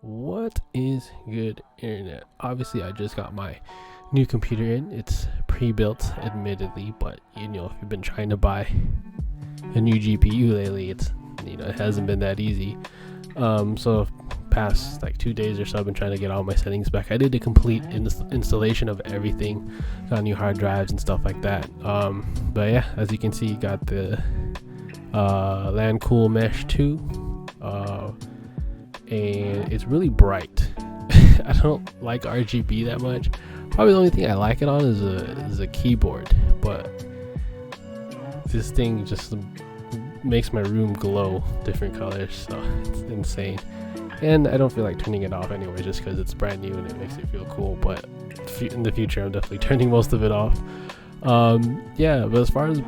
What is good, internet? Obviously, I just got my new computer in. It's pre-built, admittedly, but if you've been trying to buy a new GPU lately, it hasn't been that easy. So past like 2 days or so, I've been trying to get all my settings back. I did a complete installation of everything, got new hard drives and stuff like that. But yeah, as you can see, got the LanCool Mesh 2. And it's really bright. I don't like RGB that much. Probably the only thing I like it on is a keyboard, but this thing just makes my room glow different colors, so it's insane. And I don't feel like turning it off anyway, just because it's brand new and it makes it feel cool. But in the future, I'm definitely turning most of it off. Yeah, but as far as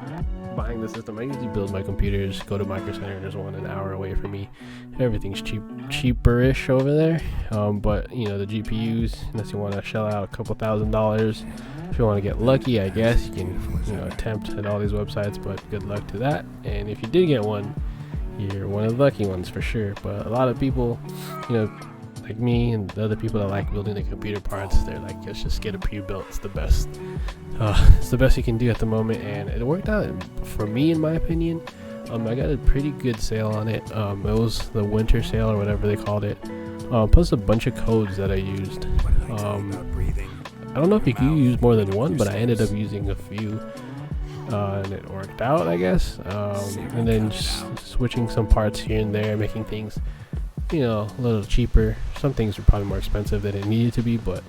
buying the system, I usually build my computers, go to Micro Center, and there's one an hour away from me. Everything's cheaper-ish over there. But the GPUs, unless you want to shell out a couple $1,000s, if you want to get lucky, I guess you can attempt at all these websites, but good luck to that. And if you did get one, you're one of the lucky ones for sure. But a lot of people, like me and the other people that like building the computer parts, they're like, let's just get a pre-built. It's the best. It's the best you can do at the moment, and it worked out for me, in my opinion. I got a pretty good sale on it. It was the winter sale or whatever they called it. Plus a bunch of codes that I used. I don't know if you can use more than one, but I ended up using a few. And it worked out, I guess. And then just switching some parts here and there, making things a little cheaper. Some things are probably more expensive than it needed to be, but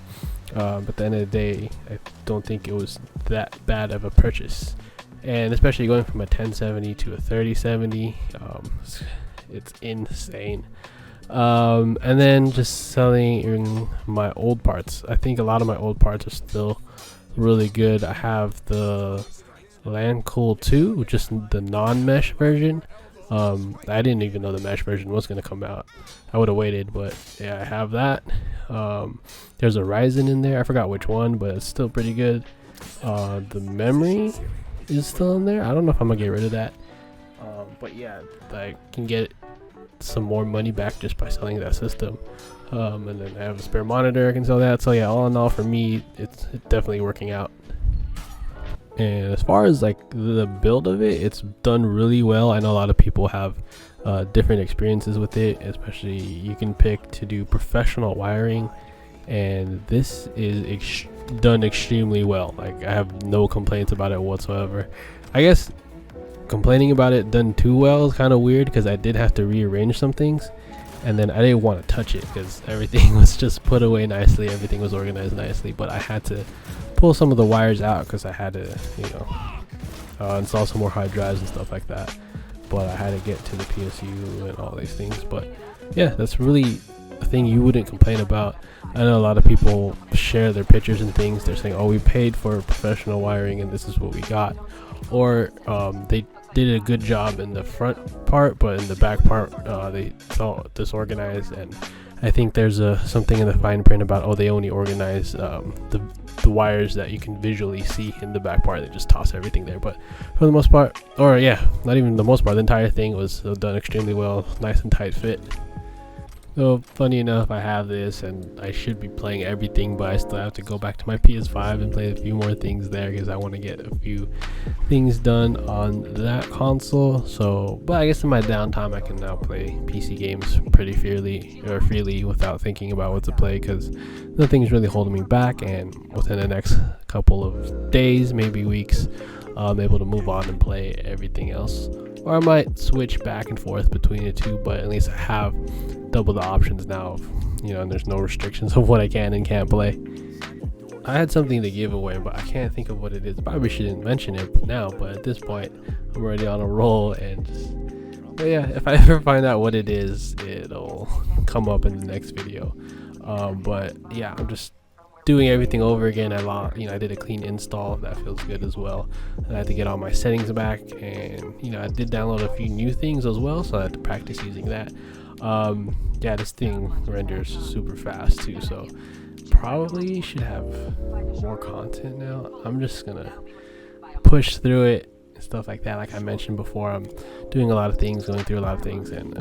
at the end of the day, I don't think it was that bad of a purchase. And especially going from a 1070 to a 3070, it's insane. And then just selling my old parts. I think a lot of my old parts are still really good. I have the LanCool 2, which is the non-mesh version. I didn't even know the mesh version was going to come out. I would have waited, but yeah, I have that. There's a Ryzen in there. I forgot which one, but it's still pretty good. The memory is still in there. I don't know if I'm going to get rid of that. But yeah, I can get some more money back just by selling that system. And then I have a spare monitor. I can sell that. So yeah, all in all, for me, it's definitely working out. And as far as like the build of it, it's done really well. I know a lot of people have different experiences with it, especially you can pick to do professional wiring, and this is done extremely well. Like, I have no complaints about it whatsoever. I guess complaining about it done too well is kind of weird, because I did have to rearrange some things, and then I didn't want to touch it because everything was just put away nicely, everything was organized nicely, but I had to pull some of the wires out because I had to install some more hard drives and stuff like that. But I had to get to the PSU and all these things. But yeah, that's really a thing you wouldn't complain about. I know a lot of people share their pictures and things. They're saying, oh, we paid for professional wiring and this is what we got. Or they did a good job in the front part, but in the back part they felt disorganized. And I think there's something in the fine print about, they only organize the wires that you can visually see in the back part. They just toss everything there. But for the most part, or yeah, not even the most part, the entire thing was done extremely well, nice and tight fit. So funny enough, I have this and I should be playing everything, but I still have to go back to my PS5 and play a few more things there because I want to get a few things done on that console. So, but I guess in my downtime I can now play PC games pretty freely without thinking about what to play, because nothing's really holding me back, and within the next couple of days, maybe weeks, I'm able to move on and play everything else. Or I might switch back and forth between the two, but at least I have double the options now and there's no restrictions of what I can and can't play. I had something to give away, but I can't think of what it is. Probably shouldn't mention it now, but at this point I'm already on a roll. But yeah, if I ever find out what it is, it'll come up in the next video. But yeah, I'm just doing everything over again. I did a clean install. That feels good as well. And I had to get all my settings back, and I did download a few new things as well, so I had to practice using that. Yeah, this thing renders super fast too, so probably should have more content now. I'm just gonna push through it and stuff like that. Like I mentioned before, I'm doing a lot of things, going through a lot of things, and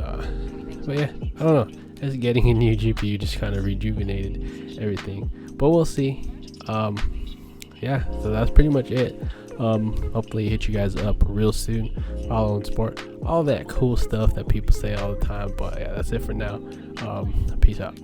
but yeah, I don't know. as getting a new GPU just kind of rejuvenated everything. But we'll see. Yeah, so that's pretty much it. Hopefully hit you guys up real soon. Follow and support, all that cool stuff that people say all the time. But yeah, that's it for now. Peace out.